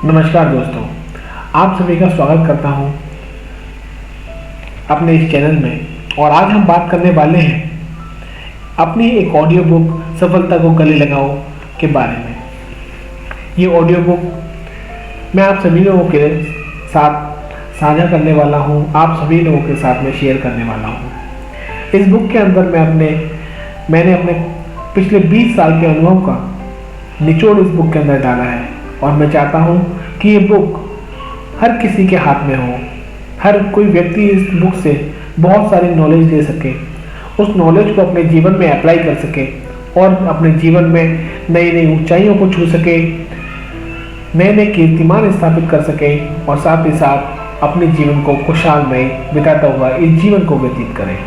नमस्कार दोस्तों, आप सभी का स्वागत करता हूं अपने इस चैनल में। और आज हम बात करने वाले हैं अपनी एक ऑडियो बुक सफलता को गले लगाओ के बारे में। ये ऑडियो बुक मैं आप सभी लोगों के साथ साझा करने वाला हूं, आप सभी लोगों के साथ में शेयर करने वाला हूं। इस बुक के अंदर मैंने अपने पिछले 20 साल के अनुभव का निचोड़ इस बुक के अंदर डाला है और मैं चाहता हूं कि ये बुक हर किसी के हाथ में हो, हर कोई व्यक्ति इस बुक से बहुत सारी नॉलेज ले सके, उस नॉलेज को अपने जीवन में अप्लाई कर सके और अपने जीवन में नई नई ऊंचाइयों को छू सके, नए नए कीर्तिमान स्थापित कर सके और साथ ही साथ अपने जीवन को खुशहालमय बिताता हुआ इस जीवन को व्यतीत करें।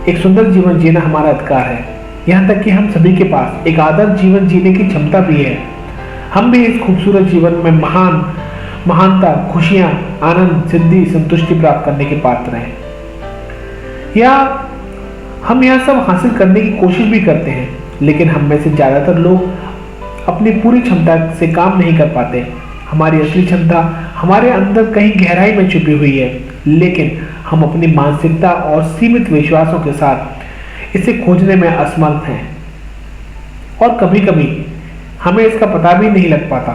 एक सुंदर जीवन जीना हमारा अधिकार है, यहाँ तक कि हम सभी के पास एक आदर्श जीवन जीने की क्षमता भी है। हम भी इस खूबसूरत जीवन में महानता, खुशियां, आनंद, सिद्धि, संतुष्टि प्राप्त करने के पात्र हैं। या हम यह सब हासिल करने की कोशिश भी करते हैं, लेकिन हम में से ज्यादातर लोग अपनी पूरी क्षमता से काम नहीं कर पाते। हमारी असली क्षमता हमारे अंदर कहीं गहराई में छुपी हुई है, लेकिन हम अपनी मानसिकता और सीमित विश्वासों के साथ इसे खोजने में असमर्थ हैं और कभी कभी हमें इसका पता भी नहीं लग पाता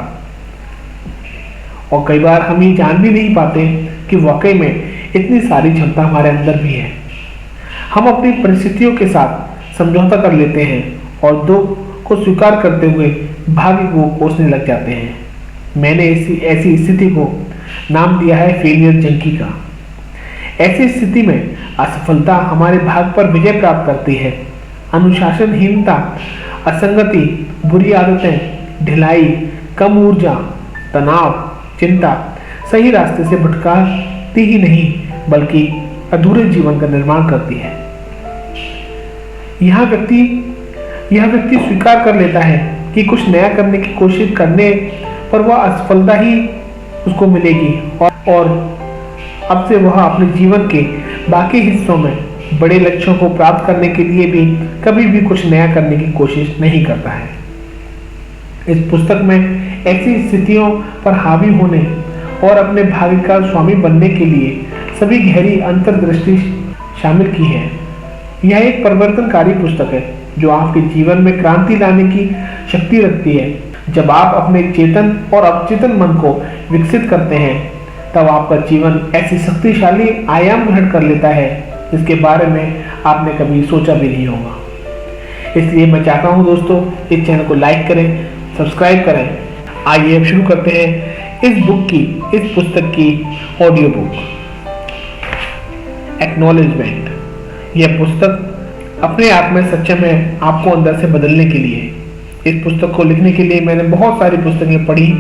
और कई बार हम ये जान भी नहीं पाते कि वाकई में इतनी सारी क्षमता हमारे अंदर भी है। हम अपनी परिस्थितियों के साथ समझौता कर लेते हैं और दुख को स्वीकार करते हुए भाग्य को कोसने लग जाते हैं। मैंने ऐसी स्थिति को नाम दिया है फेलियर जंकी का। ऐसी स्थिति में असफलता हमारे भाग्य पर विजय प्राप्त करती है। अनुशासनहीनता, असंगति, बुरी आदतें, ढिलाई, कम ऊर्जा, तनाव, चिंता सही रास्ते से भटकाती ही नहीं बल्कि अधूरे जीवन का निर्माण करती है। यह व्यक्ति स्वीकार कर लेता है कि कुछ नया करने की कोशिश करने पर वह असफलता ही उसको मिलेगी और अब से वह अपने जीवन के बाकी हिस्सों में बड़े लक्ष्यों को प्राप्त करने के लिए भी कभी भी कुछ नया करने की कोशिश नहीं करता है। इस पुस्तक में ऐसी स्थितियों पर हावी होने और अपने भाग्य का स्वामी बनने के लिए सभी गहरी अंतर्दृष्टि शामिल की है। यह एक परिवर्तनकारी पुस्तक है जो आपके जीवन में क्रांति लाने की शक्ति रखती है। जब आप अपने चेतन और अवचेतन मन को विकसित करते हैं तब आपका जीवन ऐसी शक्तिशाली आयाम ग्रहण कर लेता है जिसके बारे में आपने कभी सोचा भी नहीं होगा। इसलिए मैं चाहता हूं दोस्तों, इस चैनल को लाइक करें, सब्सक्राइब करें। आइए अब शुरू करते हैं इस पुस्तक की ऑडियो बुक एक्नॉलेजमेंट। यह पुस्तक अपने आप में सच्चे में आपको अंदर से बदलने के लिए, इस पुस्तक को लिखने के लिए मैंने बहुत सारी पुस्तकें पढ़ी,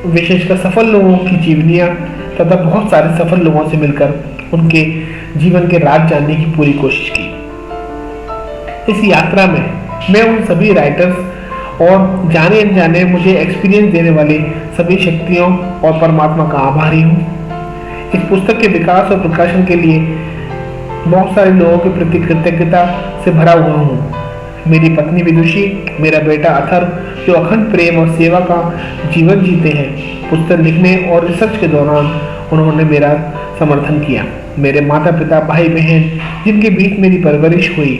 विशेषकर सफल लोगों की जीवनियां तथा बहुत सारे सफल लोगों से मिलकर उनके जीवन के राज जानने की पूरी कोशिश की। इस यात्रा में मैं उन सभी राइटर्स और जाने अनजाने मुझे एक्सपीरियंस देने वाली सभी शक्तियों और परमात्मा का आभारी हूँ। इस पुस्तक के विकास और प्रकाशन के लिए बहुत सारे लोगों के प्रति कृतज्ञता से भरा हुआ हूँ। मेरी पत्नी विदुषी, मेरा बेटा अथर्व जो अखंड प्रेम और सेवा का जीवन जीते हैं। पुस्तक लिखने और रिसर्च के दौरान उन्होंने मेरा समर्थन किया। मेरे माता पिता, भाई बहन जिनके बीच मेरी परवरिश हुई,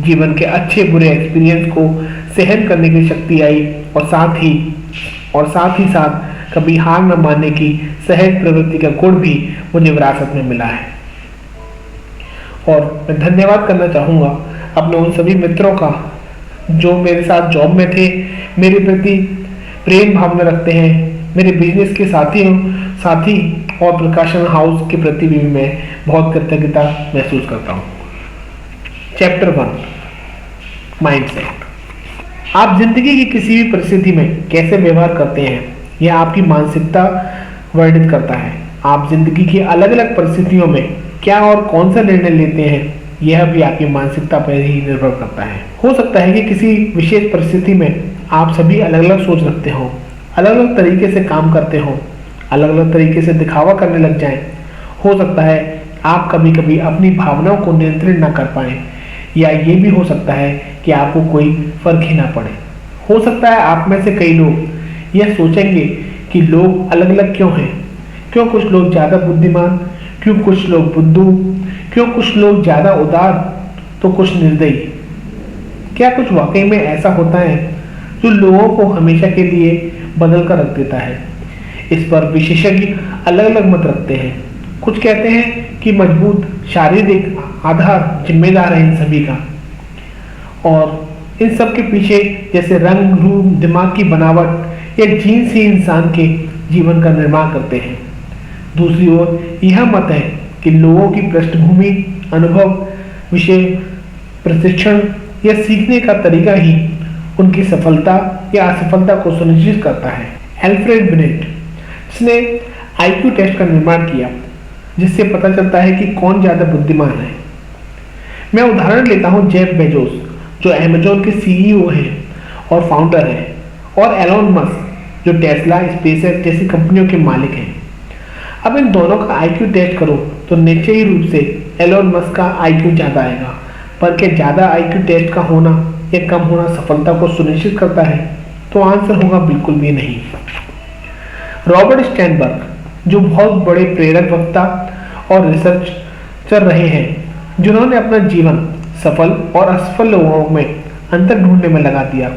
जीवन के अच्छे बुरे एक्सपीरियंस को सहन करने की शक्ति आई और साथ ही साथ कभी हार न मानने की सहज प्रवृत्ति का गुण भी मुझे विरासत में मिला है। और मैं धन्यवाद करना चाहूँगा अपने उन सभी मित्रों का जो मेरे साथ जॉब में थे, मेरे प्रति प्रेम भावना रखते हैं, मेरे बिजनेस के साथी और प्रकाशन हाउस के प्रति भी मैं बहुत कृतज्ञता महसूस करता हूँ। Chapter 1 mindset. आप जिंदगी की किसी भी परिस्थिति में कैसे व्यवहार करते हैं यह आपकी मानसिकता वर्णित करता है। आप जिंदगी की अलग अलग परिस्थितियों में क्या और कौन सा निर्णय लेते हैं यह भी आपकी मानसिकता पर ही निर्भर करता है। हो सकता है कि किसी विशेष परिस्थिति में आप सभी अलग अलग सोच रखते हो, अलग अलग तरीके से काम करते हो, अलग अलग तरीके से दिखावा करने लग जाएं। हो सकता है आप कभी कभी अपनी भावनाओं को नियंत्रित ना कर पाएं, या ये भी हो सकता है कि आपको कोई फर्क ही ना पड़े। हो सकता है आप में से कई लोग यह सोचेंगे कि लोग अलग अलग क्यों हैं, क्यों कुछ लोग ज़्यादा बुद्धिमान, क्यों कुछ लोग बुद्धू, क्यों कुछ लोग ज़्यादा उदार तो कुछ निर्दयी। क्या कुछ वाकई में ऐसा होता है जो लोगों को हमेशा के लिए बदल कर रख देता है? इस पर विशेषज्ञ अलग अलग मत रखते हैं। कुछ कहते हैं कि मजबूत शारीरिक आधार जिम्मेदार है इन सभी का, और इन सब के पीछे जैसे रंग, रूप, दिमाग की बनावट या जीन्स ही इंसान के जीवन का निर्माण करते हैं। दूसरी ओर यह मत है कि लोगों की पृष्ठभूमि, अनुभव, विषय, प्रशिक्षण या सीखने का तरीका ही उनकी सफलता या असफलता को सुनिश्चित करता है। एल्फ्रेड बिनेट, जिसने आईक्यू टेस्ट का निर्माण किया जिससे पता चलता है कि कौन ज़्यादा बुद्धिमान है। मैं उदाहरण लेता हूँ जेफ बेजोस, जो अमेज़न के सीईओ हैं और फाउंडर हैं, और एलोन मस्क, जो टेस्ला, स्पेसएक्स जैसी कंपनियों के मालिक हैं। अब इन दोनों का आईक्यू टेस्ट करो तो निश्चयी रूप से एलोन मस्क का आईक्यू ज़्यादा आएगा। पर क्या ज़्यादा आईक्यू टेस्ट का होना या कम होना सफलता को सुनिश्चित करता है? तो आंसर होगा बिल्कुल भी नहीं। रॉबर्ट स्टैनबर्ग, जो बहुत बड़े प्रेरक वक्ता और रिसर्चर रहे हैं, जिन्होंने अपना जीवन सफल और असफल लोगों में अंतर ढूंढने में लगा दिया,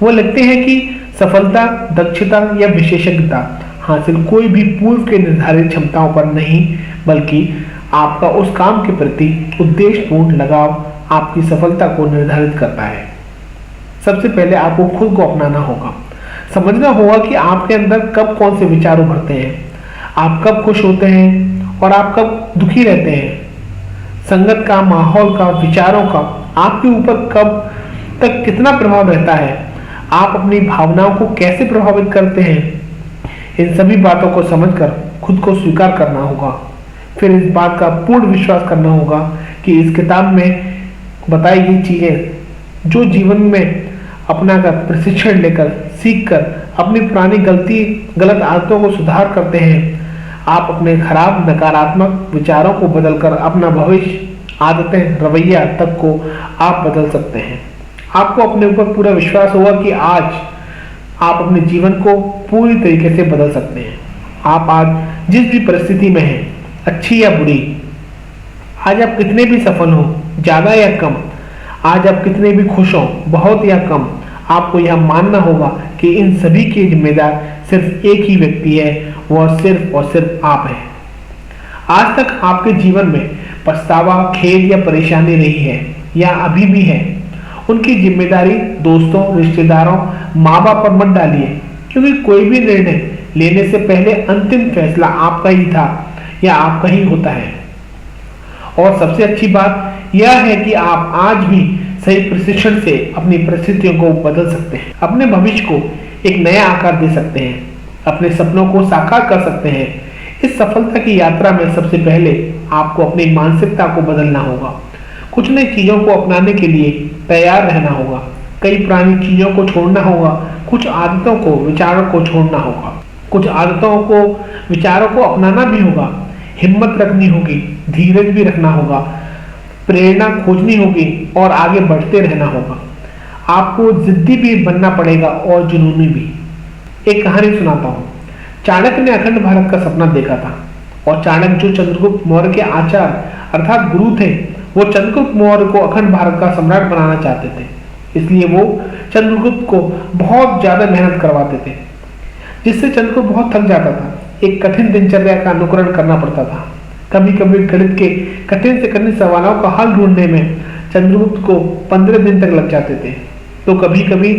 वो लिखते हैं कि सफलता दक्षता या विशेषज्ञता हासिल कोई भी पूर्व के निर्धारित क्षमताओं पर नहीं, बल्कि आपका उस काम के प्रति उद्देश्यपूर्ण लगाव आपकी सफलता को निर्धारित करता है। सबसे पहले आपको खुद को अपनाना होगा, समझना होगा कि आपके अंदर कब कौन से विचार उभरते हैं, आप कब खुश होते हैं और आप कब दुखी रहते हैं। संगत का, माहौल का, विचारों का आपके ऊपर कब तक कितना प्रभाव रहता है, आप अपनी भावनाओं को कैसे प्रभावित करते हैं। इन सभी बातों को समझकर खुद को स्वीकार करना होगा। फिर इस बात का पूर्ण विश्वास करना होगा कि इस किताब में बताई गई चीजें जो जीवन में अपनाकर, प्रशिक्षण लेकर, सीखकर अपनी पुरानी गलत आदतों को सुधार करते हैं, आप अपने खराब नकारात्मक विचारों को बदलकर अपना भविष्य, आदतें, रवैया तक को आप बदल सकते हैं। आपको अपने ऊपर पूरा विश्वास होगा कि आज आप अपने जीवन को पूरी तरीके से बदल सकते हैं। आप आज जिस भी परिस्थिति में हैं, अच्छी या बुरी, आज आप कितने भी सफल हो, ज़्यादा या कम, आज आप कितने भी खुश हो, बहुत या कम, आपको यह मानना होगा कि इन सभी के जिम्मेदार सिर्फ एक ही व्यक्ति है, वह सिर्फ और सिर्फ आप हैं। आज तक आपके जीवन में पछतावा, खेद या परेशानी रही है या अभी भी है, उनकी जिम्मेदारी दोस्तों, रिश्तेदारों, माँ बाप पर मत डालिए, क्योंकि कोई भी निर्णय लेने से पहले अंतिम फैसला आपका ही था या आपका ही होता है। और सबसे अच्छी बात यह है कि आप आज भी सही प्रशिक्षण से अपनी परिस्थितियों को बदल सकते हैं, अपने भविष्य को एक नया आकार दे सकते हैं, अपने सपनों को साकार कर सकते हैं। इस सफलता की यात्रा में सबसे पहले आपको अपनी मानसिकता को बदलना होगा। कुछ नई चीजों को अपनाने के लिए तैयार रहना होगा, कई पुरानी चीजों को छोड़ना होगा, कुछ आदतों को, विचारों को छोड़ना होगा, कुछ आदतों को, विचारों को अपनाना भी होगा, हिम्मत रखनी होगी, धीरज भी रखना होगा, प्रेरणा खोजनी होगी और आगे बढ़ते रहना होगा। आपको जिद्दी भी बनना पड़ेगा और जुनूनी भी। एक कहानी सुनाता हूँ। चाणक्य ने अखंड भारत का सपना देखा था, और चाणक्य जो चंद्रगुप्त मौर्य के आचार्य अर्थात गुरु थे, वो चंद्रगुप्त मौर्य को अखंड भारत का सम्राट बनाना चाहते थे। इसलिए वो चंद्रगुप्त को बहुत ज्यादा मेहनत करवाते थे, जिससे चंद्रगुप्त बहुत थक जाता था। एक कठिन दिनचर्या का अनुकरण करना पड़ता था। कभी कभी गणित के कठिन से कठिन सवालों का हल ढूंढने में चंद्रगुप्त को 15 दिन तक लग जाते थे। तो कभी कभी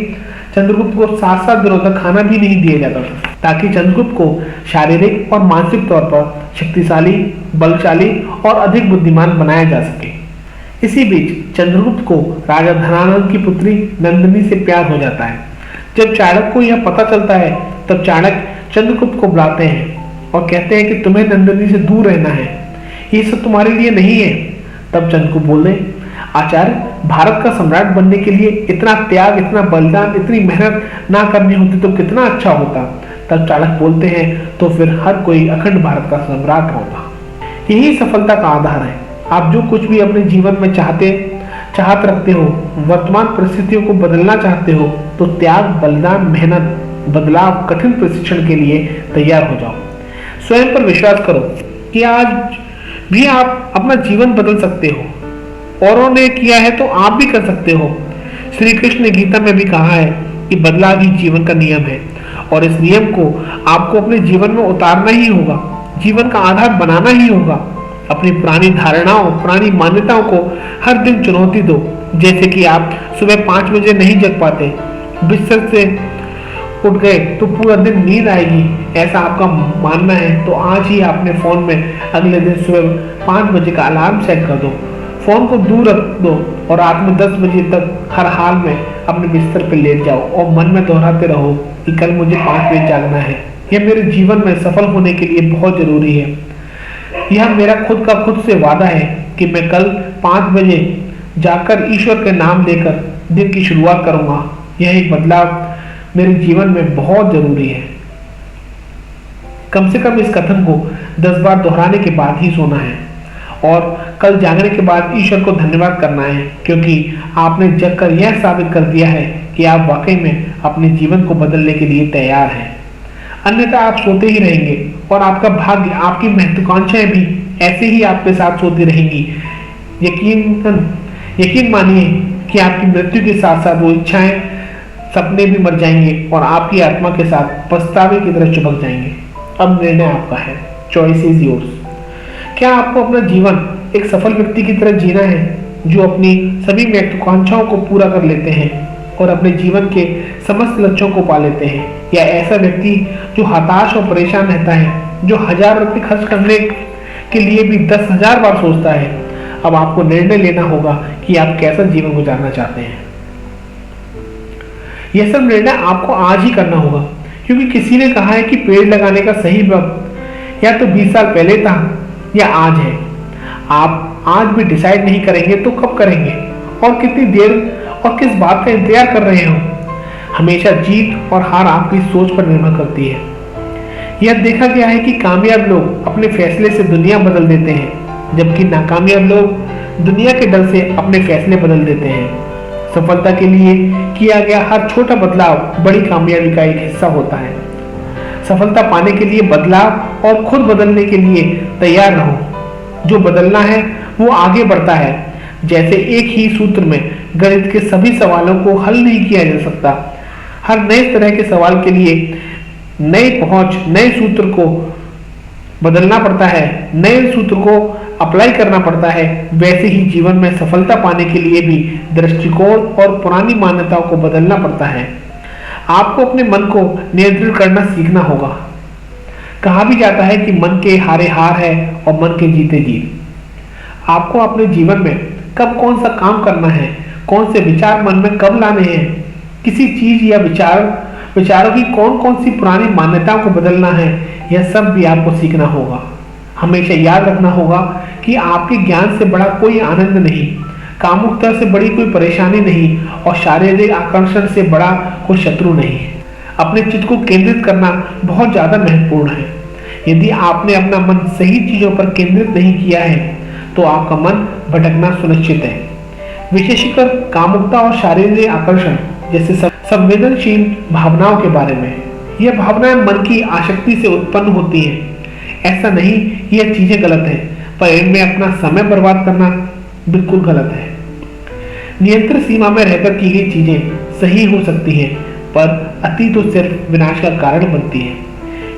चंद्रगुप्त को 7-7 दिनों तक खाना भी नहीं दिया जाता था, ताकि चंद्रगुप्त को शारीरिक और मानसिक तौर पर शक्तिशाली, बलशाली और अधिक बुद्धिमान बनाया जा सके। इसी बीच चंद्रगुप्त को राजा धनानंद की पुत्री नंदिनी से प्यार हो जाता है। जब चाणक्य को यह पता चलता है, तब चाणक्य चंद्रगुप्त को बुलाते हैं और कहते हैं कि तुम्हें नंदिनी से दूर रहना है, ये सब तुम्हारे लिए नहीं है। तब चंद्रगुप्त बोले, आचार्य, भारत का सम्राट बनने के लिए इतना त्याग, इतना बलिदान, इतनी मेहनत ना करनी होती तो कितना अच्छा होता। तब चाणक्य बोलते हैं, तो फिर हर कोई अखंड भारत का सम्राट होता। यही सफलता का आधार है। आप जो कुछ भी अपने जीवन में चाहत रखते हो, वर्तमान परिस्थितियों को बदलना चाहते हो, तो त्याग, बलिदान, मेहनत, बदलाव, कठिन प्रशिक्षण के लिए तैयार हो जाओ। स्वयं पर विश्वास करो कि आज भी आप अपना जीवन बदल सकते हो। औरों ने किया है तो आप भी कर सकते हो। श्री कृष्ण ने गीता में भी कहा है कि बदलाव ही जीवन का नियम है, और इस नियम को आपको अपने जीवन में उतारना ही होगा, जीवन का आधार बनाना ही होगा। अपनी पुरानी धारणाओं, पुरानी मान्यताओं को हर दिन चुनौती दो। जैसे कि आप सुबह 5 बजे नहीं जग पाते, बिस्तर से उठ गए तो पूरा दिन नींद आएगी, ऐसा आपका मानना है, तो आज ही अपने फोन में अगले दिन सुबह 5 बजे का अलार्म सेट कर दो। फोन को दूर रख दो और रात में 10 बजे तक हर हाल में अपने बिस्तर पर लेट जाओ और मन में दोहराते रहो कि कल मुझे 5 बजे जागना है। यह मेरे जीवन में सफल होने के लिए बहुत जरूरी है। यह मेरा खुद का खुद से वादा है कि मैं कल 5 बजे जाकर ईश्वर के नाम लेकर दिन की शुरुआत करूंगा। यह एक बदलाव मेरे जीवन में बहुत जरूरी है। कम से कम इस कथन को 10 बार दोहराने के बाद ही सोना है और कल जागने के बाद ईश्वर को धन्यवाद करना है, क्योंकि आपने जगकर यह साबित कर दिया है कि आप वाकई में अपने जीवन को बदलने के लिए तैयार हैं। अन्यथा आप सोते ही रहेंगे और आपका भाग्य, आपकी महत्वाकांक्षाएं भी ऐसे ही आपके साथ सोती रहेंगी। यकीन मानिए कि आपकी मृत्यु के साथ साथ वो इच्छाएं, सपने भी मर जाएंगे और आपकी आत्मा के साथ पछतावे की तरह चिपक जाएंगे। अब निर्णय आपका है, चॉइस इज योर्स। क्या आपको अपना जीवन एक सफल व्यक्ति की तरह जीना है, जो अपनी सभी महत्वाकांक्षाओं को पूरा कर लेते हैं और अपने जीवन के समस्त लक्ष्यों को पा लेते हैं, या ऐसा व्यक्ति जो हताश और परेशान रहता है, जो 1000 रुपये खर्च करने के लिए भी 10,000 बार सोचता है? अब आपको निर्णय लेना होगा कि आप कैसा जीवन गुजारना चाहते हैं। यह सब निर्णय आपको आज ही करना होगा, क्योंकि किसी ने कहा है कि पेड़ लगाने का सही वक्त या तो 20 साल पहले था या आज है। आप आज भी डिसाइड नहीं करेंगे तो कब करेंगे, और कितनी देर और किस बात का इंतजार कर रहे हो? हमेशा जीत और हार आपकी सोच पर निर्भर करती है। यह देखा गया है कि कामयाब लोग अपने फैसले से दुनिया बदल देते हैं, जबकि नाकामयाब लोग दुनिया के डर से अपने फैसले बदल देते हैं। सफलता के लिए किया गया हर छोटा बदलाव बड़ी कामयाबी का एक हिस्सा होता है। सफलता पाने के लिए बदलाव और खुद बदलने के लिए तैयार रहो। जो बदलना है वो आगे बढ़ता है। जैसे एक ही सूत्र में गणित के सभी सवालों को हल नहीं किया जा सकता, हर नए तरह के सवाल के लिए नई पहुंच, नए सूत्र को बदलना पड़ता है, नए सूत्र को अप्लाई करना पड़ता है। वैसे ही जीवन में सफलता पाने के लिए भी दृष्टिकोण और पुरानी मान्यताओं को बदलना पड़ता है। आपको अपने मन को नियंत्रित करना सीखना होगा। कहा भी जाता है कि मन के हारे हार है और मन के जीते जीत। आपको अपने जीवन में कब कौन सा काम करना है, कौन से विचार मन में कब लाने हैं, किसी चीज या विचारों की कौन कौन सी पुरानी मान्यताओं को बदलना है, यह सब भी आपको सीखना होगा। हमेशा याद रखना होगा कि आपके ज्ञान से बड़ा कोई आनंद नहीं, कामुकता से बड़ी कोई परेशानी नहीं और शारीरिक आकर्षण से बड़ा कोई शत्रु नहीं। अपने चित्त को केंद्रित करना बहुत ज्यादा महत्वपूर्ण है। यदि आपने अपना मन सही चीजों पर केंद्रित नहीं किया है तो आपका मन भटकना सुनिश्चित है। विशेषकर कामुकता और शारीरिक आकर्षण जैसे संवेदनशील भावनाओं के बारे में। यह भावनाएं मन की आसक्ति से उत्पन्न होती हैं। ऐसा नहीं, यह चीजें गलत है, पर इनमें अपना समय बर्बाद करना बिल्कुल गलत है। नियंत्रित सीमा में रहकर की गई चीजें सही हो सकती हैं, पर अति तो सिर्फ विनाश का कारण बनती है।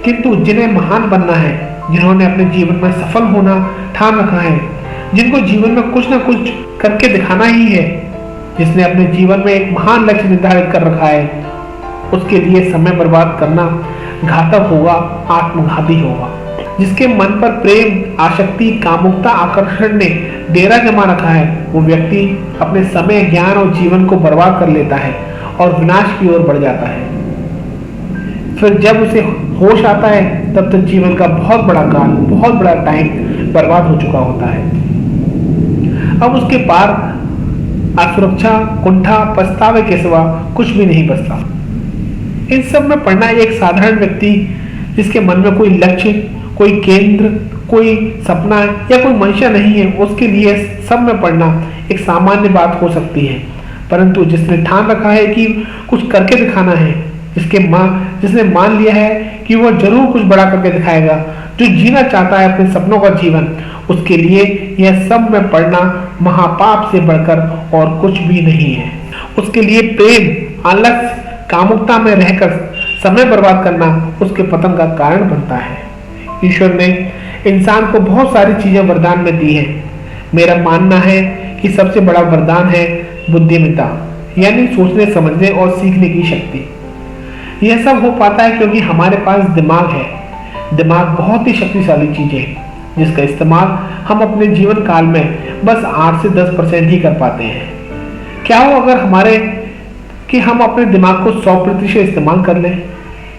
किंतु जिन्हें महान बनना है, जिन्होंने अपने जीवन में सफल होना ठान रखा है, जिनको जीवन में कुछ ना कुछ करके दिखाना ही है, जिसने अपने जीवन में एक महान लक्ष्य निर्धारित कर रखा है, उसके लिए समय बर्बाद करना घातक होगा, आत्मघाती होगा। जिसके मन पर प्रेम, आसक्ति, कामुकता, आकर्षण ने डेरा जमा रखा है, वो व्यक्ति अपने समय, ज्ञान और जीवन को बर्बाद कर लेता है और विनाश की ओर बढ़ जाता है। फिर जब उसे होश आता है तब तक जीवन का बहुत बड़ा काल, बहुत बड़ा टाइम बर्बाद हो चुका होता है। अब उसके पार असुरक्षा, कुंठा, पछतावे के सिवा कुछ भी नहीं बचता। इन सब में पढ़ना एक साधारण व्यक्ति जिसके मन में कोई लक्ष्य, कोई केंद्र, कोई सपना या कोई मंशा नहीं है, उसके लिए सब में पढ़ना एक सामान्य बात हो सकती है, परंतु जिसने ठान रखा है कि कुछ करके दिखाना है, जिसने मान लिया है कि वह जरूर कुछ बड़ा करके दिखाएगा, जो जीना चाहता है अपने सपनों का जीवन, उसके लिए यह सब में पढ़ना महापाप से बढ़कर और कुछ भी नहीं है। उसके लिए प्रेम, आलस्य, कामुकता में रहकर समय बर्बाद करना उसके पतन का कारण बनता है। ईश्वर ने इंसान को बहुत सारी चीजें वरदान में दी है। मेरा मानना है कि सबसे बड़ा वरदान है बुद्धिमत्ता, यानी सोचने, समझने और सीखने की शक्ति। यह सब हो पाता है क्योंकि हमारे पास दिमाग है। दिमाग बहुत ही शक्तिशाली चीज है, जिसका इस्तेमाल हम अपने जीवन काल में बस 8 से 10% ही कर पाते हैं। क्या हो अगर हम अपने दिमाग को 100% इस्तेमाल कर लें?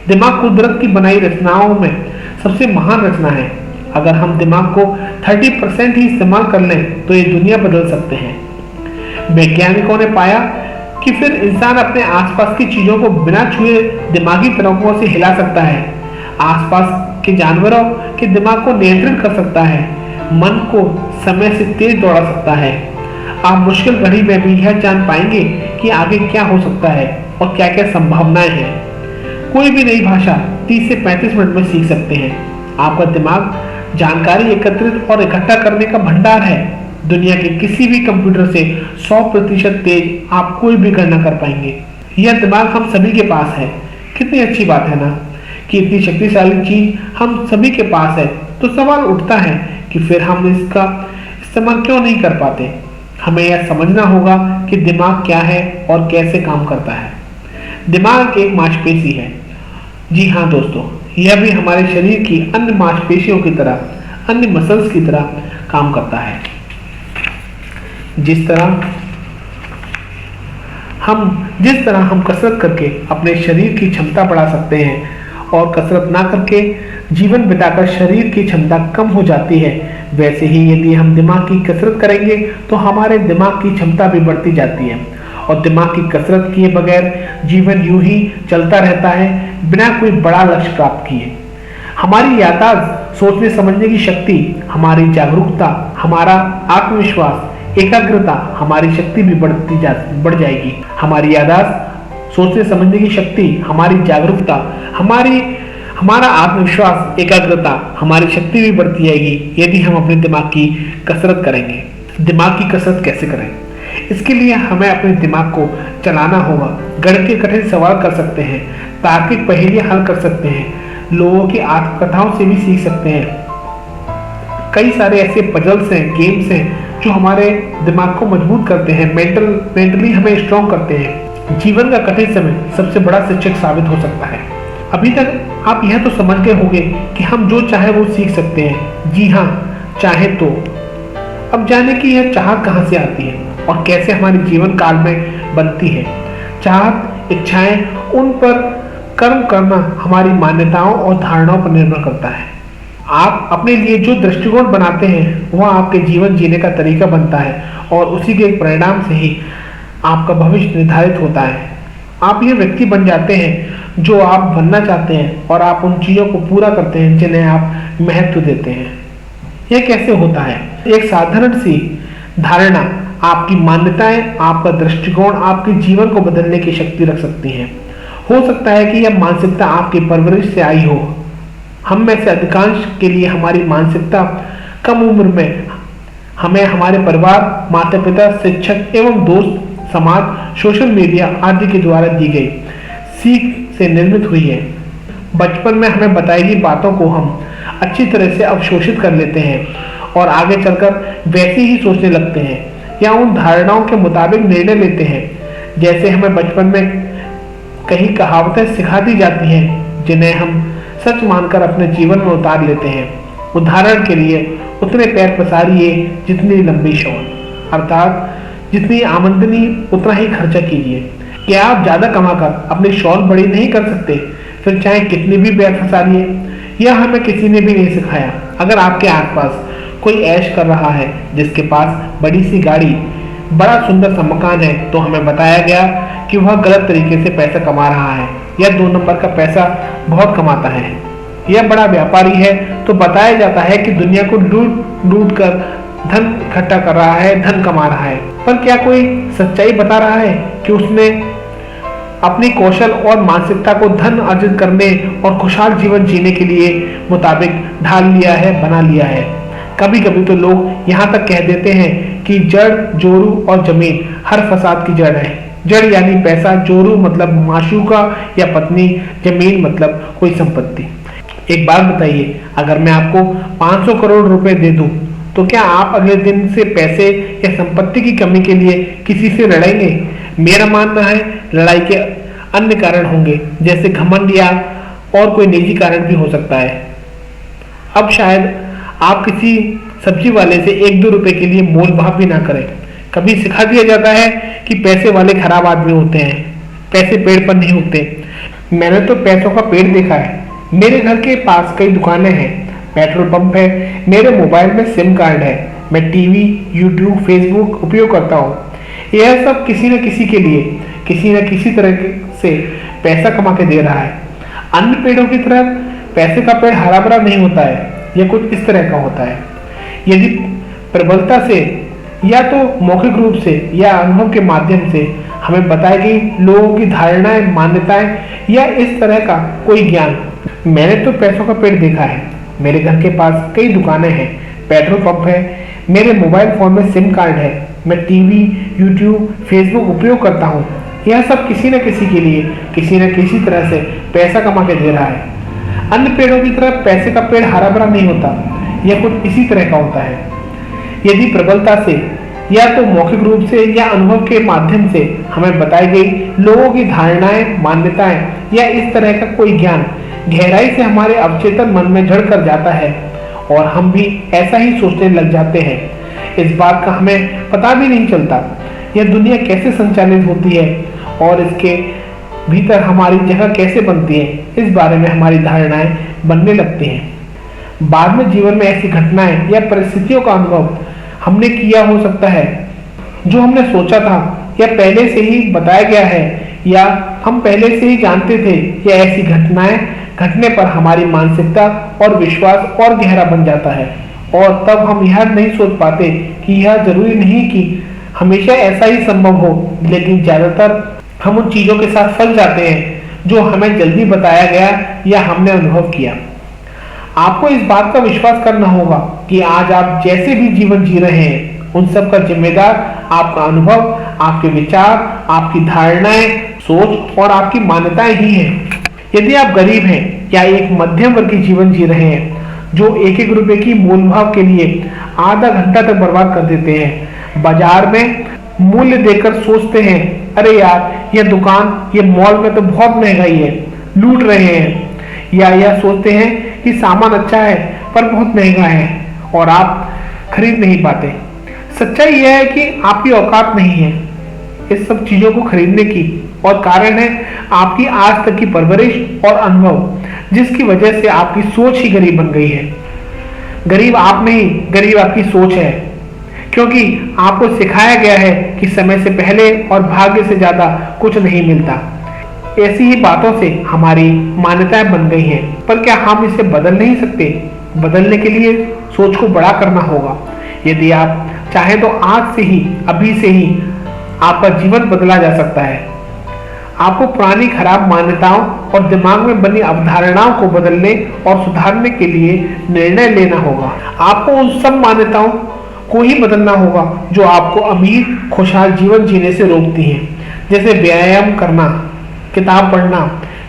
दिमाग कुदरत की बनाई रचनाओं में सबसे महान रचना है। अगर हम दिमाग को 30% ही इस्तेमाल कर लें तो ये दुनिया बदल सकते हैं। वैज्ञानिकों ने पाया कि फिर इंसान अपने आसपास की चीजों को बिना छुए दिमागी तरंगों से हिला सकता है, आसपास के जानवरों के दिमाग को नियंत्रित कर सकता है, मन को समय से तेज दौड़ा सकता है। आप मुश्किल घड़ी में भी यह जान पाएंगे कि आगे क्या हो सकता है और क्या क्या संभावनाएं हैं। कोई भी नई भाषा 30 से 35 मिनट में सीख सकते हैं। आपका दिमाग जानकारी एकत्रित और इकट्ठा करने का भंडार है। दुनिया के किसी भी कंप्यूटर से 100% तेज आप कोई भी गणना कर पाएंगे। यह दिमाग हम सभी के पास है। कितनी अच्छी बात है ना कि इतनी शक्तिशाली चीज हम सभी के पास है। तो सवाल उठता है कि फिर हम इसका इस्तेमाल क्यों नहीं कर पाते? हमें यह समझना होगा कि दिमाग क्या है और कैसे काम करता है। दिमाग एक मांसपेशी है। जी हाँ दोस्तों, यह भी हमारे शरीर की अन्य मांसपेशियों की तरह, अन्य मसल्स की तरह काम करता है। जिस तरह हम कसरत करके अपने शरीर की क्षमता बढ़ा सकते हैं और कसरत ना करके जीवन बिताकर शरीर की क्षमता कम हो जाती है, वैसे ही यदि हम दिमाग की कसरत करेंगे तो हमारे दिमाग की क्षमता भी बढ़ती जाती है और दिमाग की कसरत किए बगैर जीवन यूं ही चलता रहता है बिना कोई बड़ा लक्ष्य प्राप्त किए। हमारी याददाश्त, सोचने समझने की शक्ति, हमारी जागरूकता, हमारा आत्मविश्वास, एकाग्रता, हमारी शक्ति भी बढ़ जाएगी। हमारी याददाश्त, सोचने समझने की शक्ति, हमारी जागरूकता, हमारा आत्मविश्वास, एकाग्रता, हमारी शक्ति भी बढ़ती जाएगी यदि हम अपने दिमाग की कसरत करेंगे। दिमाग की कसरत कैसे करें? इसके लिए हमें अपने दिमाग को चलाना होगा। गणित के कठिन सवाल कर सकते हैं, तार्किक पहेलियां हल कर सकते हैं, लोगों की आत्मकथाओं से भी सीख सकते हैं। कई सारे ऐसे पजल्स हैं, गेम्स हैं जो हमारे दिमाग को मजबूत करते हैं, मेंटली हमें स्ट्रॉन्ग करते हैं। जीवन का कठिन समय सबसे बड़ा शिक्षक साबित हो सकता है। अभी तक आप यह तो समझ गए होंगे कि हम जो चाहे वो सीख सकते हैं। जी हाँ, चाहे तो। अब जाने कि यह चाहत कहाँ से आती है और कैसे हमारे जीवन काल में बनती है। चाहत, इच्छाएं, उन पर कर्म करना हमारी मान्यताओं और धारणाओं पर निर्भर करता है। आप अपने लिए जो दृष्टिकोण बनाते हैं वह आपके जीवन जीने का तरीका बनता है और उसी के परिणाम से ही आपका भविष्य निर्धारित होता है। आप ये व्यक्ति बन जाते हैं जो आप बनना चाहते हैं और आप उन चीजों को पूरा करते हैं जिन्हें आप महत्व देते हैं। यह कैसे होता है? एक साधारण सी धारणा, आपकी मान्यताएं, आपका दृष्टिकोण आपके जीवन को बदलने की शक्ति रख सकती हैं। हो सकता है कि यह मानसिकता आपकी परवरिश से आई हो। हम में से अधिकांश के लिए हमारी मानसिकता कम उम्र में हमें हमारे परिवार, माता पिता, शिक्षक एवं दोस्त, समाज, सोशल मीडिया आदि के द्वारा दी गई सीख से निर्मित हुई है। बचपन में हमें बताई गई बातों को हम अच्छी तरह से अवशोषित कर लेते हैं और आगे चलकर वैसे ही सोचने लगते हैं या उन धारणाओं के मुताबिक निर्णय लेते हैं जैसे हमें बचपन में कई कहावतें सिखा दी जाती हैं, जिन्हें हम सच मानकर अपने जीवन में उतार लेते हैं। उदाहरण के लिए, उतने पैर पसारिए जितनी लंबी शॉल, अर्थात जितनी आमदनी उतना ही खर्चा कीजिए। क्या आप ज्यादा कमाकर अपनी शॉल बड़ी नहीं कर सकते? फिर चाहे कितनी भी पैर पसारिए। यह हमें किसी ने भी नहीं सिखाया। अगर आपके आसपास कोई ऐश कर रहा है, जिसके पास बड़ी सी गाड़ी, बड़ा सुंदर सा मकान है, तो हमें बताया गया कि वह गलत तरीके से पैसा कमा रहा है या 2 नंबर का पैसा बहुत कमाता है। यह बड़ा व्यापारी है, तो बताया जाता है कि दुनिया को लूट कर धन इकट्ठा कर रहा है, धन कमा रहा है, पर क्या कोई सच्चाई बता रहा है कि उसने अपनी कौशल और मानसिकता को धन अर्जित करने और खुशहाल जीवन जीने के लिए मुताबिक ढाल लिया है, बना लिया है? कभी कभी तो लोग यहाँ तक कह देते हैं कि जड़, जोरू और जमीन हर फसाद की जड़ है। जड़ यानी पैसा, जोरू मतलब माशूका या पत्नी, जमीन मतलब कोई संपत्ति। एक बात बताइए, अगर मैं आपको 500 करोड़ रुपए दे दूं तो क्या आप अगले दिन से पैसे या संपत्ति की कमी के लिए किसी से लड़ेंगे? मेरा मानना है लड़ाई के अन्य कारण होंगे, जैसे घमंड या और कोई निजी कारण भी हो सकता है। अब शायद आप किसी सब्जी वाले से 1-2 रुपए के लिए मोल भाव भी ना करें। कभी सिखा दिया जाता है कि पैसे वाले खराब आदमी होते हैं, पैसे पेड़ पर नहीं उगते। मैंने तो पैसों का पेड़ देखा है। मेरे घर के पास कई दुकानें हैं, पेट्रोल पंप है, मेरे मोबाइल में सिम कार्ड है, मैं टीवी, यूट्यूब, फेसबुक उपयोग करता हूँ। यह सब किसी न किसी के लिए किसी न किसी तरह से पैसा कमा के दे रहा है। अन्य पेड़ों की तरह पैसे का पेड़ हरा भरा नहीं होता है, यह कुछ इस तरह का होता है। यदि प्रबलता से या तो मौखिक रूप से या अनुभव के माध्यम से हमें बताई गई लोगों की धारणाएं, मान्यताएं या इस तरह का कोई ज्ञान। मैंने तो पैसों का पेड़ देखा है। मेरे घर के पास कई दुकानें हैं, पेट्रोल पंप है, मेरे मोबाइल फोन में सिम कार्ड है, मैं टीवी, यूट्यूब, फेसबुक उपयोग करता हूँ। यह सब किसी न किसी के लिए किसी न किसी तरह से पैसा कमा के दे रहा है। अन्य पेड़ों की तरह पैसे का पेड़ हरा भरा नहीं होता, यह कुछ इसी तरह का होता है। यदि प्रबलता से या तो मौखिक रूप से या अनुभव के माध्यम से हमें बताई गई लोगों की धारणाएं, मान्यताएं या इस तरह का कोई ज्ञान गहराई से हमारे अवचेतन मन में जड़ कर जाता है और हम भी ऐसा ही सोचने लग जाते हैं। इस बात का हमें पता भी नहीं चलता यह दुनिया कैसे संचालित होती है और इसके भीतर हमारी जगह कैसे बनती है, इस बारे में हमारी धारणाएं बनने लगती हैं। बाद में जीवन में ऐसी घटनाएं या परिस्थितियों का अनुभव हमने किया हो सकता है जो हमने सोचा था या पहले से ही बताया गया है या हम पहले से ही जानते थे, या ऐसी घटनाएं घटने पर हमारी मानसिकता और विश्वास और गहरा बन जाता है और तब हम यह नहीं सोच पाते कि यह जरूरी नहीं कि हमेशा ऐसा ही संभव हो, लेकिन ज्यादातर हम उन चीजों के साथ फंस जाते हैं जो हमें जल्दी बताया गया या हमने अनुभव किया। आपको इस बात का विश्वास करना होगा कि आज आप जैसे भी जीवन जी रहे हैं उन सब का जिम्मेदार आपका अनुभव, आपके विचार, आपकी धारणाएं, सोच और आपकी मान्यताएं ही हैं। यदि आप गरीब हैं या एक मध्यम वर्गीय जीवन जी रहे हैं जो 1-1 रुपए की मूल भाव के लिए आधा घंटा तक बर्बाद कर देते हैं, बाजार में मूल्य देकर सोचते हैं अरे यार यह दुकान, ये मॉल में तो बहुत महंगाई है, लूट रहे हैं, या यह सोचते हैं कि सामान अच्छा है पर बहुत महंगा है और आप खरीद नहीं पाते। सच्चाई यह है कि आपकी औकात नहीं है इस सब चीजों को खरीदने की, और कारण है आपकी आज तक की परवरिश और अनुभव, जिसकी वजह से आपकी सोच ही गरीब बन गई है। गरीब आप नहीं, गरीब आपकी सोच है, क्योंकि आपको सिखाया गया है कि समय से पहले और भाग्य से ज्यादा कुछ नहीं मिलता। ऐसी ही बातों से हमारी मान्यताएं बन गई हैं, पर क्या हम इसे बदल नहीं सकते? बदलने के लिए सोच को बड़ा करना होगा। यदि आप चाहें तो आज से ही, अभी से ही आपका जीवन बदला जा सकता है। आपको पुरानी खराब मान्यताओं और दिमाग में बनी अवधारणाओं को बदलने और सुधारने के लिए निर्णय लेना होगा। आपको उन सब मान्यताओं को ही बदलना होगा जो आपको अमीर, खुशहाल जीवन जीने से रोकती हैं, जैसे व्यायाम करना, किताब पढ़ना,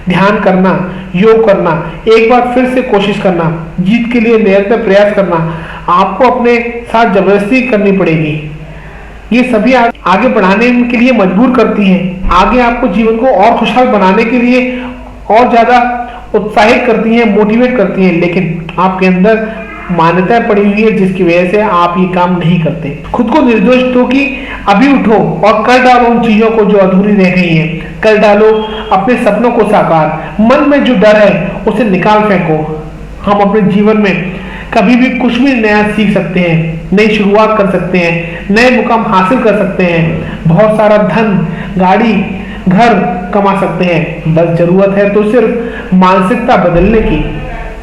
ध्यान करना, योग करना, एक बार फिर से कोशिश करना, जीत के लिए निरंतर प्रयास करना। आपको अपने साथ जबरदस्ती करनी पड़ेगी। ये सभी आगे बढ़ाने के लिए मजबूर करती हैं, आगे आपको जीवन को और खुशहाल बनाने के लिए और ज्यादा उत्साहित करती हैं, मोटिवेट करती हैं, लेकिन आपके अंदर मान्यताएं पड़ी हुई है जिसकी वजह से आप ये काम नहीं करते। खुद को निर्दोष दो कि अभी उठो और कर डालो उन चीजों को जो अधूरी रह गई हैं। कर डालो अपने सपनों को साकार। मन में जो डर है उसे निकाल फेंको। हम अपने जीवन में कभी भी कुछ भी नया सीख सकते हैं, नई शुरुआत कर सकते हैं, नए मुकाम हासिल कर सकते हैं, बहुत सारा धन, गाड़ी, घर कमा सकते हैं। बस जरूरत है तो सिर्फ मानसिकता बदलने की।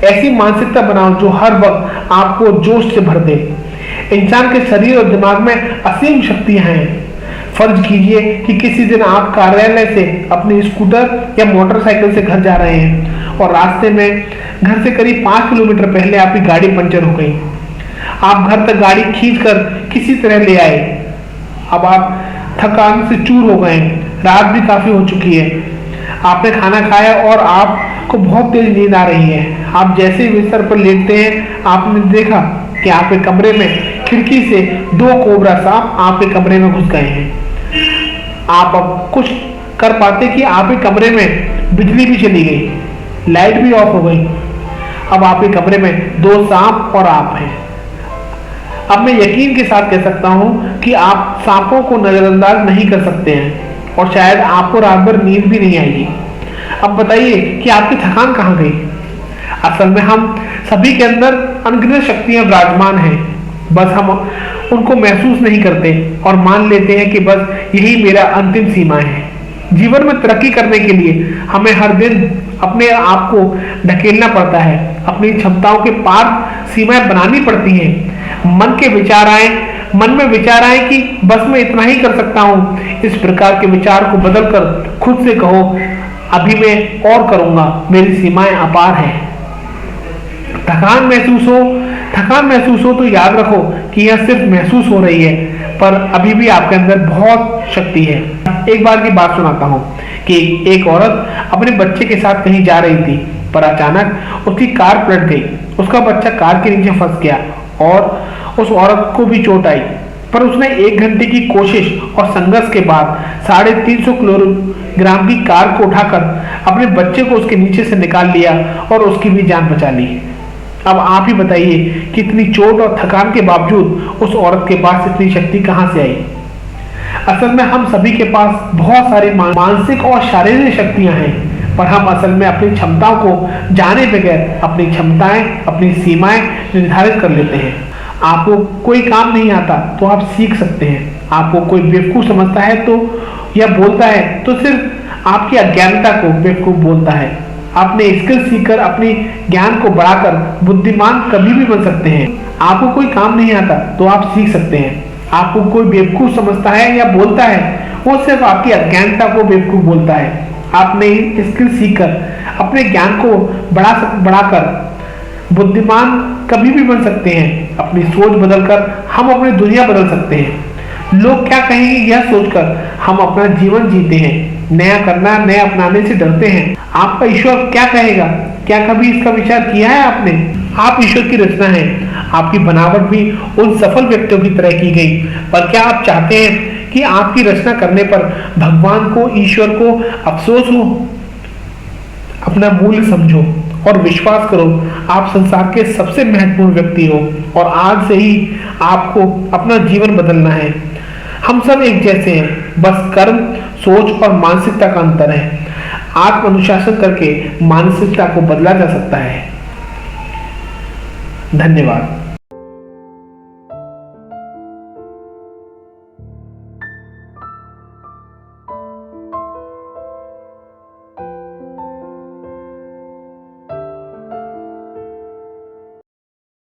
ऐसी मानसिकता बनाओ जो हर वक्त आपको जोश से भर दे। इंसान के शरीर और दिमाग में असीम शक्तियां हैं। फर्ज कीजिए कि किसी दिन आप कार्यालय से अपने स्कूटर या मोटरसाइकिल से घर जा रहे हैं और रास्ते में घर से करीब 5 किलोमीटर पहले आपकी गाड़ी पंचर हो गई। आप घर तक गाड़ी खींचकर किसी तरह ले आए। अब आप थकान से चूर हो गए, रात भी काफी हो चुकी है। आपने खाना खाया और आपको बहुत तेज नींद आ रही है। आप जैसे ही बिस्तर पर लेटते हैं, आपने देखा कि आपके कमरे में खिड़की से 2 कोबरा सांप आपके कमरे में घुस गए हैं। आप अब कुछ कर पाते कि आपके कमरे में बिजली भी चली गई, लाइट भी ऑफ हो गई। अब आपके कमरे में 2 सांप और आप हैं। अब मैं यकीन के साथ कह सकता हूं कि आप सांपों को नजरअंदाज नहीं कर सकते हैं और शायद आपको रात भर नींद भी नहीं आएगी। अब बताइए कि आपकी थकान कहां गई? असल में हम सभी के अंदर अनगिनत शक्तियां विराजमान हैं, बस हम उनको महसूस नहीं करते और मान लेते हैं कि बस यही मेरा अंतिम सीमा है। जीवन में तरक्की करने के लिए हमें हर दिन अपने आप को ढकेलना पड़ता है, अपनी क्षमताओं के पार सीमाएं बनानी पड़ती हैं। मन में विचार आए कि बस मैं इतना ही कर सकता हूं। इस प्रकार के विचार को बदलकर खुद से कहो, अभी मैं और करूंगा, मेरी सीमाएं अपार हैं। थकान महसूस हो तो याद रखो कि यह सिर्फ महसूस हो रही है, पर अभी भी आपके अंदर बहुत शक्ति है। एक बार की बात सुनाता हूँ कि एक औरत अपने बच्चे के साथ कहीं जा रही थी, पर अचानक उसकी कार पलट गई। उसका बच्चा कार के नीचे फंस गया और उस औरत को भी चोट आई, पर उसने 1 घंटे की कोशिश और संघर्ष के बाद 350 किलोग्राम की कार को उठाकर अपने बच्चे को उसके नीचे से निकाल लिया और उसकी भी जान बचा ली। अब आप ही बताइए कि इतनी चोट और थकान के बावजूद उस औरत के पास इतनी शक्ति कहां से आई? असल में हम सभी के पास बहुत सारी मानसिक और शारीरिक शक्तियां हैं, पर हम असल में अपनी क्षमताओं को जाने बगैर अपनी क्षमताएं, अपनी सीमाएं निर्धारित कर लेते हैं। आपको कोई काम नहीं आता तो आप सीख सकते हैं। आपको कोई बेवकूफ समझता है तो या बोलता है तो सिर्फ आपकी अज्ञानता को बेवकूफ बोलता है। अपने स्किल सीखकर अपने ज्ञान को बढ़ाकर बुद्धिमान कभी भी बन सकते हैं। आपको कोई काम नहीं आता तो आप सीख सकते हैं। आपको कोई बेवकूफ समझता है या बोलता है, वो सिर्फ आपकी अज्ञानता को बेवकूफ बोलता है। आपने स्किल सीखकर अपने ज्ञान को बढ़ाकर बुद्धिमान कभी भी बन सकते हैं। अपनी सोच बदलकर हम अपनी दुनिया बदल सकते हैं। लोग क्या कहेंगे यह सोचकर हम अपना जीवन जीते हैं। नया करना, नया अपनाने से डरते हैं। आपका ईश्वर क्या कहेगा? क्या कभी इसका विचार किया है आपने? आप ईश्वर की रचना है। आपकी बनावट भी उन सफल व्यक्तियों की तरह की गई, पर क्या आप चाहते हैं कि आपकी रचना करने पर भगवान को, ईश्वर को अफसोस हो? अपना मूल्य समझो और विश्वास करो, आप संसार के सबसे महत्वपूर्ण व्यक्ति हो और आज से ही आपको अपना जीवन बदलना है। हम सब एक जैसे हैं, बस कर्म, सोच और मानसिकता का अंतर है। आत्म अनुशासन करके मानसिकता को बदला जा सकता है। धन्यवाद।